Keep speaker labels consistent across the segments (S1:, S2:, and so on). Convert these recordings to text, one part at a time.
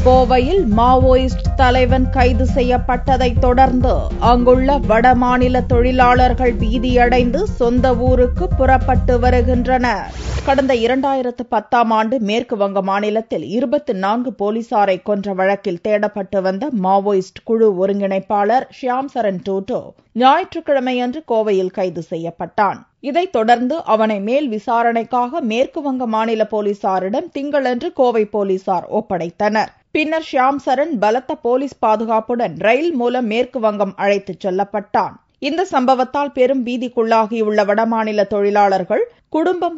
S1: கோவையில் மாவோயிஸ்ட் தலைவன் கைது செய்யப்பட்டதை தொடர்ந்து அங்குள்ள வடமாநில தொழிலாளர்கள் பீதியடைந்து சொந்த ஊருக்கு புறப்பட்டு வருகின்றனர். கடந்த 2010ஆம் ஆண்டு மேற்கு வங்க மாநிலத்தில் 24 போலீசாரை கொன்ற வழக்கில் தேடப்பட்டு வந்த மாவோயிஸ்ட் குழு ஒருங்கிணைப்பாளர் ஷியாம் சரண் டூடோ ஞாயிற்றுக்கிழமையன்று கோவையில் கைது செய்யப்பட்டான். இதைத் தொடர்ந்து அவனை மேல் விசாரணைக்காக மேற்கு வங்க மாநில போலீசாரிடம் திங்களன்று கோவை போலீசார் ஒப்படைத்தனர். பின்னர் ஷியாம் சரண் பலத்த போலீஸ் பாதுகாப்புடன் ரயில் மூலம் மேற்கு வங்கம் அழைத்துச் செல்லப்பட்டான். இந்த சம்பவத்தால் பெரும் பீதிக்குள்ளாகியுள்ள வடமாநில தொழிலாளர்கள்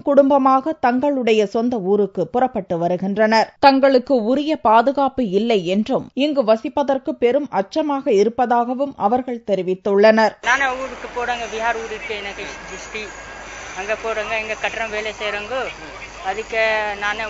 S1: குடும்பமாக தங்களுடைய சொந்த ஊருக்கு புறப்பட்டு வருகின்றனர். தங்களுக்கு உரிய பாதுகாப்பு இல்லை என்றும் இங்கு வசிப்பதற்கு பெரும் அச்சமாக இருப்பதாகவும் அவர்கள் தெரிவித்துள்ளனர்.
S2: ஊருக்கு போறாங்க, பீகார் ஊருக்கு எனக்கு திருஷ்டி அங்க போறாங்க, இங்க கட்டணம் வேலை செய்யறாங்க, அதுக்கு நானே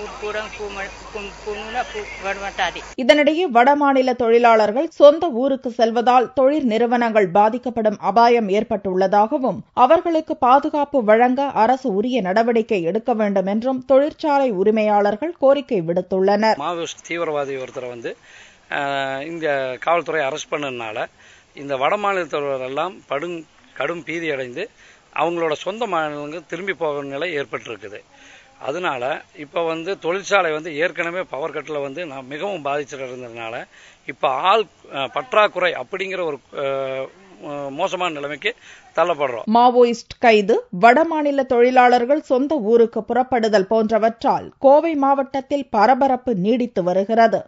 S2: வரமாட்டாது.
S1: இதனிடையே வடமாநில தொழிலாளர்கள் சொந்த ஊருக்கு செல்வதால் தொழில் நிறுவனங்கள் பாதிக்கப்படும் அபாயம் ஏற்பட்டுள்ளதாகவும் அவர்களுக்கு பாதுகாப்பு வழங்க அரசு உரிய நடவடிக்கை எடுக்க வேண்டும் என்றும் தொழிற்சாலை உரிமையாளர்கள் கோரிக்கை விடுத்துள்ளனர்.
S3: மாவோயிஸ்ட் தீவிரவாதி ஒருத்தரை இந்த காவல்துறை அரெஸ்ட் பண்ணதுனால இந்த வடமாநிலத்தவர்கள் எல்லாம் கடும் பீதி அடைந்து அவங்களோட சொந்த மாநிலங்களுக்கு திரும்பி போகிற நிலை ஏற்பட்டிருக்குது. அதனால இப்போ தொழிற்சாலை ஏற்கனவே பவர் கட்டில் மிகவும் பாதிச்சுட்டு இருந்ததுனால இப்போ ஆள் பற்றாக்குறை அப்படிங்கிற ஒரு மோசமான நிலைமைக்கு தள்ளப்படுறோம்.
S1: மாவோயிஸ்ட் கைது, வடமாநில தொழிலாளர்கள் சொந்த ஊருக்கு புறப்படுதல் போன்றவற்றால் கோவை மாவட்டத்தில் பரபரப்பு நீடித்து வருகிறது.